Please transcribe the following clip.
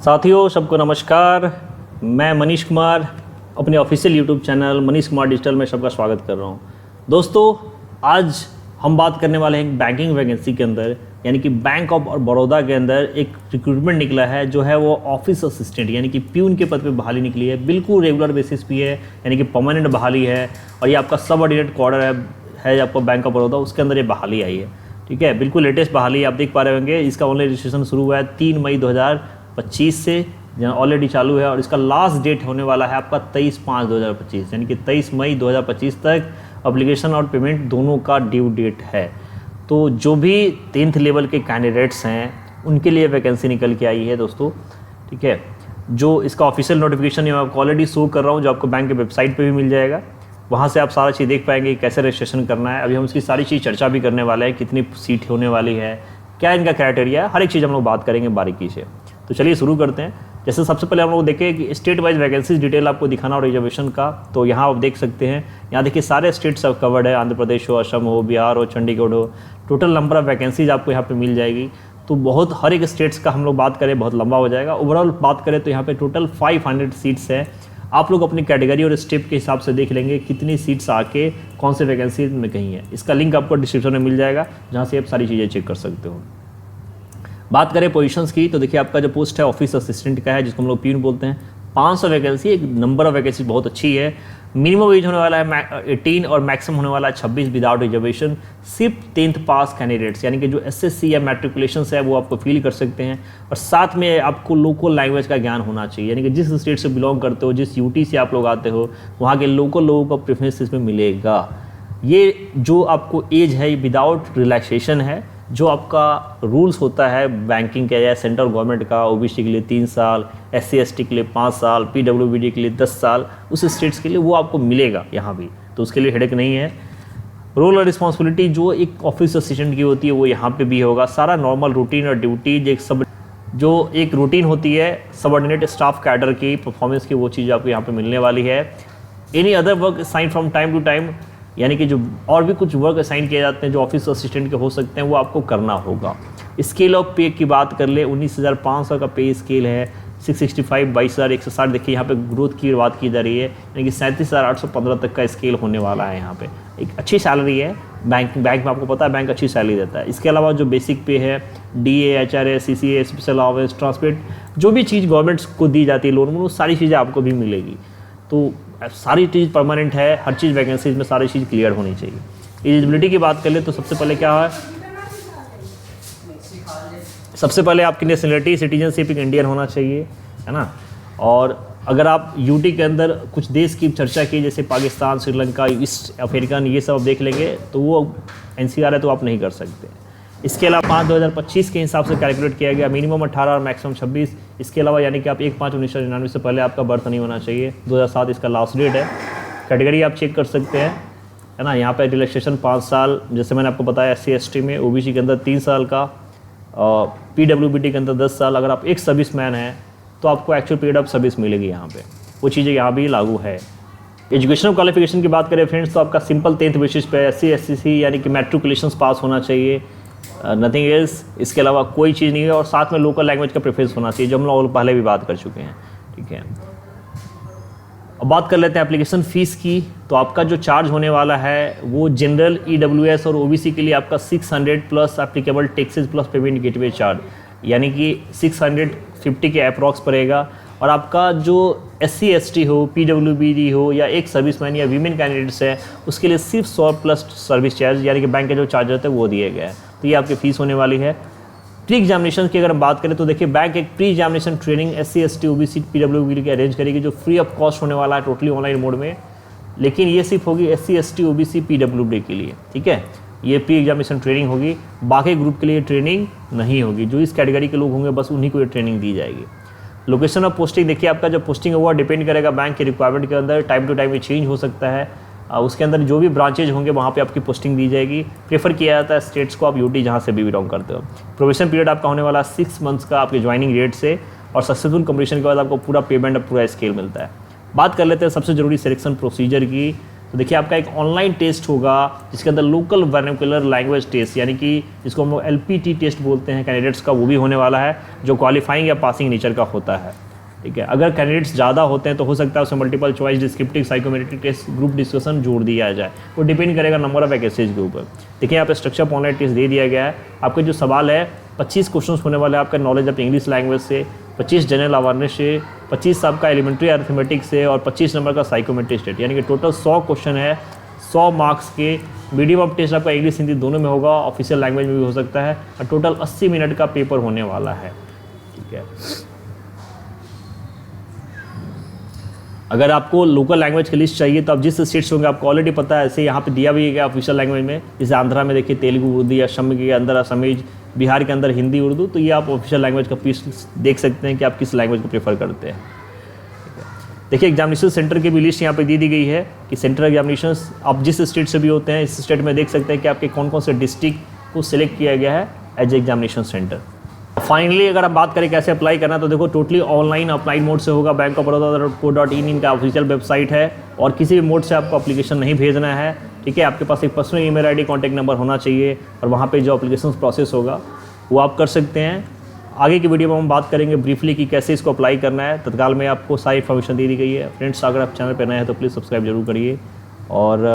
साथियों सबको नमस्कार। मैं मनीष कुमार अपने official YouTube channel Manish Kumar digital में सबका स्वागत कर रहा हूं। दोस्तों आज हम बात करने वाले हैं बैंकिंग वैकेंसी के अंदर, यानी कि बैंक ऑफ बड़ौदा के अंदर एक रिक्रूटमेंट निकला है जो है वो ऑफिस असिस्टेंट यानी कि प्यून के पद पे बहाली निकली है। बिल्कुल रेगुलर बेसिस पे है, यानी कि परमानेंट बहाली है और ये आपका सब ऑर्डिनेट क्वार्टर है आपको बैंक ऑफ बड़ौदा, उसके अंदर ये बहाली आई है। ठीक है, बिल्कुल लेटेस्ट बहाली आप देख पा रहे होंगे। इसका ऑनलाइन रजिस्ट्रेशन शुरू हुआ है 3 मई 2025 से, ऑलरेडी चालू है और इसका लास्ट डेट होने वाला है आपका 23/5/2025, यानी कि 23 मई 2025 तक एप्लीकेशन और पेमेंट दोनों का ड्यू डेट है। तो जो भी 10th लेवल के कैंडिडेट्स हैं उनके लिए वैकेंसी निकल के आई है दोस्तों। ठीक है, जो इसका ऑफिशियल नोटिफिकेशन मैं आपको ऑलरेडी शो कर रहा हूँ, जो आपको बैंक के वेबसाइट पे भी मिल जाएगा। वहाँ से आप सारा चीज़ देख पाएंगे कैसे रजिस्ट्रेशन करना है। अभी हम उसकी सारी चीज़ चर्चा भी करने वाले हैं, कितनी सीट होने वाली है, क्या इनका क्राइटेरिया है, हर एक चीज़ हम लोग बात करेंगे बारीकी से। तो चलिए शुरू करते हैं। जैसे सबसे पहले हम लोग देखें कि स्टेट वाइज वैकेंसीज डिटेल आपको दिखाना और रिजर्वेशन का, तो यहाँ आप देख सकते हैं। यहाँ देखिए सारे स्टेट्स अब कवर्ड है, आंध्र प्रदेश हो, असम हो, बिहार हो, चंडीगढ़ हो। टोटल नंबर ऑफ वैकेंसीज आपको यहाँ पे मिल जाएगी। तो बहुत हर एक स्टेट्स का हम लोग बात करें बहुत लंबा हो जाएगा। ओवरऑल बात करें तो यहाँ पे टोटल 500 सीट्स है। आप लोग अपनी कैटेगरी और स्टेप के हिसाब से देख लेंगे कितनी सीट्स आके कौन से वैकेंसी में कहीं है। इसका लिंक आपको डिस्क्रिप्शन में मिल जाएगा, जहाँ से आप सारी चीज़ें चेक कर सकते हो। बात करें पोजीशंस की, तो देखिए आपका जो पोस्ट है ऑफिस असिस्टेंट का है, जिसको हम लोग प्यून बोलते हैं। 500 वैकेंसी, एक नंबर ऑफ वैकेंसी बहुत अच्छी है। मिनिमम एज होने वाला है 18 और मैक्सिमम होने वाला है 26 विदाउट रिजर्वेशन। सिर्फ 10th पास कैंडिडेट्स, यानी कि जो एसएससी या मैट्रिकुलेशन है वो आपको फील कर सकते हैं। और साथ में आपको लोकल लैंग्वेज का ज्ञान होना चाहिए, यानी कि जिस स्टेट से बिलोंग करते हो, जिस यूटी से आप लोग आते हो, वहाँ के लोकल लोगों का प्रेफरेंस इसमें मिलेगा। ये जो आपको एज है विदाउट रिलैक्सेशन है। जो आपका रूल्स होता है बैंकिंग का या सेंट्रल गवर्नमेंट का, ओबीसी के लिए 3 साल, एससी एसटी के लिए 5 साल, पीडब्ल्यूबीडी के लिए 10 साल, उस स्टेट्स के लिए वो आपको मिलेगा यहाँ भी। तो उसके लिए हेडेक नहीं है। रोल और रिस्पॉन्सिबिलिटी जो एक ऑफिस असिस्टेंट की होती है वो यहाँ पे भी होगा। सारा नॉर्मल रूटीन और ड्यूटी जो एक रूटीन होती है सबऑर्डिनेट स्टाफ कैडर की परफॉर्मेंस की, वो चीज़ आपको यहाँ पे मिलने वाली है। Any other work assign from time to time, यानी कि जो और भी कुछ वर्क असाइन किए जाते हैं जो ऑफिस असिस्टेंट के हो सकते हैं, वो आपको करना होगा। स्केल ऑफ पे की बात कर ले, 19,500 का पे स्केल है। 665, 22,160। देखिए यहाँ पे ग्रोथ की बात की जा रही है, यानी कि 37,815 तक का स्केल होने वाला है। यहाँ पे एक अच्छी सैलरी है। बैंक में आपको पता है बैंक अच्छी सैलरी देता है। इसके अलावा जो बेसिक पे है, DA, HRA, CCA, special allowance, transport, जो भी चीज़ गवर्नमेंट को दी जाती है लोन में, वो सारी चीज़ें आपको भी मिलेगी। तो सारी चीज़ परमानेंट है, हर चीज़ वैकेंसीज में सारी चीज़ क्लियर होनी चाहिए। एलिजिबिलिटी की बात कर ले तो सबसे पहले क्या है, सबसे पहले आपकी नेशनलिटी सिटीजनशिप एक इंडियन होना चाहिए, है ना। और अगर आप यूटी के अंदर कुछ देश की चर्चा की, जैसे पाकिस्तान, श्रीलंका, ईस्ट अफ्रीकन, ये सब आप देख लेंगे तो वो NCR है तो आप नहीं कर सकते। इसके अलावा 5/2025 के हिसाब से कैलकुलेट किया गया, मिनिमम 18 और मैक्सिमम 26। इसके अलावा यानी कि आप 1/5/1999 से पहले आपका बर्थ नहीं होना चाहिए। 2007 इसका लास्ट डेट है। कैटेगरी आप चेक कर सकते हैं, है ना। यहाँ पे रिलैक्सेशन 5 साल, जैसे मैंने आपको बताया SC ST में, OBC के अंदर 3 साल का, PWBD के अंदर 10 साल। अगर आप एक सर्विस मैन हैं तो आपको एक्चुअल पीरियड ऑफ सर्विस मिलेगी यहाँ पे, वो चीज़ें यहाँ भी लागू है। एजुकेशनल क्वालिफिकेशन की बात करें फ्रेंड्स, तो आपका सिंपल 10th बेसिस पे SC SC यानी कि मैट्रिकुलेशन पास होना चाहिए, नथिंग एल्स। इसके अलावा कोई चीज़ नहीं है। और साथ में लोकल लैंग्वेज का प्रेफरेंस होना चाहिए, जो हम लोग पहले भी बात कर चुके हैं। ठीक है, अब बात कर लेते हैं एप्लीकेशन फ़ीस की। तो आपका जो चार्ज होने वाला है वो जनरल, EWS और OBC के लिए आपका 600 plus applicable taxes plus payment gateway charge, यानी कि 650 के अप्रॉक्स पड़ेगा। और आपका जो SC ST हो, PWBD हो या एक सर्विसमैन या वीमेन कैंडिडेट्स है, उसके लिए सिर्फ 100 प्लस सर्विस चार्ज, यानी कि बैंक के जो चार्ज होते हैं वो दिए गए हैं। तो ये आपकी फ़ीस होने वाली है। प्री एग्जामिनेशन की अगर हम बात करें तो देखिए बैंक एक pre examination training SC ST OBC PWBD की अरेंज करेगी, जो फ्री ऑफ कॉस्ट होने वाला है, टोटली ऑनलाइन मोड में। लेकिन ये सिर्फ होगी SC ST OBC PWBD के लिए। ठीक है, ये प्री एग्जामिनेशन ट्रेनिंग होगी, बाकी ग्रुप के लिए ट्रेनिंग नहीं होगी। जो इस कैटेगरी के लोग होंगे बस उन्हीं को ये ट्रेनिंग दी जाएगी। लोकेशन ऑफ पोस्टिंग, देखिए आपका जो पोस्टिंग है वो डिपेंड करेगा बैंक के रिक्वायरमेंट के अंदर, टाइम टू टाइम ये चेंज हो सकता है। उसके अंदर जो भी ब्रांचेज होंगे वहाँ पे आपकी पोस्टिंग दी जाएगी। प्रेफर किया जाता है स्टेट्स को, आप यूटी जहाँ से भी बिलोंग करते हो। प्रोबेशन पीरियड आपका होने वाला 6 मंथ्स का आपके ज्वाइनिंग डेट से, और सक्सेसफुल कंप्लीशन के बाद आपको पूरा पेमेंट पूरा स्केल मिलता है। बात कर लेते हैं सबसे ज़रूरी सिलेक्शन प्रोसीजर की। तो देखिए आपका एक ऑनलाइन टेस्ट होगा जिसके अंदर लोकल वर्नाक्युलर लैंग्वेज टेस्ट यानी कि जिसको हम लोग LPT टेस्ट बोलते हैं कैंडिडेट्स का, वो भी होने वाला है जो क्वालिफाइंग या पासिंग नेचर का होता है। ठीक है, अगर कैंडिडेट्स ज़्यादा होते हैं तो हो सकता है उसमें multiple choice, descriptive, psychometric test, group discussion जोड़ दिया जाए। वो डिपेंड करेगा नंबर ऑफ वैकेंसीज के ऊपर। देखिए यहाँ पे स्ट्रक्चर ऑनलाइन टेस्ट दे दिया गया है। आपके जो सवाल है 25 क्वेश्चन होने वाले हैं आपका नॉलेज ऑफ इंग्लिश लैंग्वेज से, 25 जनरल अवेयरनेस से, 25 आपका एलिमेंट्री अर्थमेटिक से और 25 नंबर का साइकोमेट्रिक टेस्ट, यानी कि टोटल 100 क्वेश्चन है 100 मार्क्स के। मीडियम ऑफ टेस्ट आपका इंग्लिश हिंदी दोनों में होगा, ऑफिशियल लैंग्वेज में भी हो सकता है, और टोटल 80 मिनट का पेपर होने वाला है। ठीक है, अगर आपको लोकल लैंग्वेज की लिस्ट चाहिए तो आप जिस स्टेट्स होंगे आपको ऑलरेडी पता है, ऐसे यहाँ पे दिया भी गया ऑफिशियल लैंग्वेज में। जैसे आंध्रा में देखिए तेलुगु उर्दू, असम के अंदर असमीज, बिहार के अंदर हिंदी उर्दू। तो ये आप ऑफिशियल लैंग्वेज का पीस देख सकते हैं कि आप किस लैंग्वेज को प्रेफर करते हैं। देखिए एग्जामिनेशन सेंटर की भी लिस्ट यहाँ पे दे दी गई है कि सेंट्रल एग्जामिनेशन आप जिस स्टेट से भी होते हैं, इस स्टेट में देख सकते हैं कि आपके कौन कौन से डिस्ट्रिक्ट को सिलेक्ट किया गया है एज एग्जामिनेशन सेंटर। फाइनली अगर आप बात करें कैसे अप्लाई करना, तो देखो टोटली ऑनलाइन अप्लाई मोड से होगा। bankof.baroda.co.in इनका ऑफिशियल वेबसाइट है, और किसी भी मोड से आपको एप्लीकेशन नहीं भेजना है। ठीक है, आपके पास एक personal email ID, contact number होना चाहिए, और वहाँ पे जो एप्लीकेशन प्रोसेस होगा वो आप कर सकते हैं। आगे की वीडियो में हम बात करेंगे ब्रीफली कि कैसे इसको अप्लाई करना है। तत्काल में आपको सारी इन्फॉर्मेशन दे दी गई है। फ्रेंड्स, अगर आप चैनल पर नए हैं तो प्लीज़ सब्सक्राइब जरूर करिए। और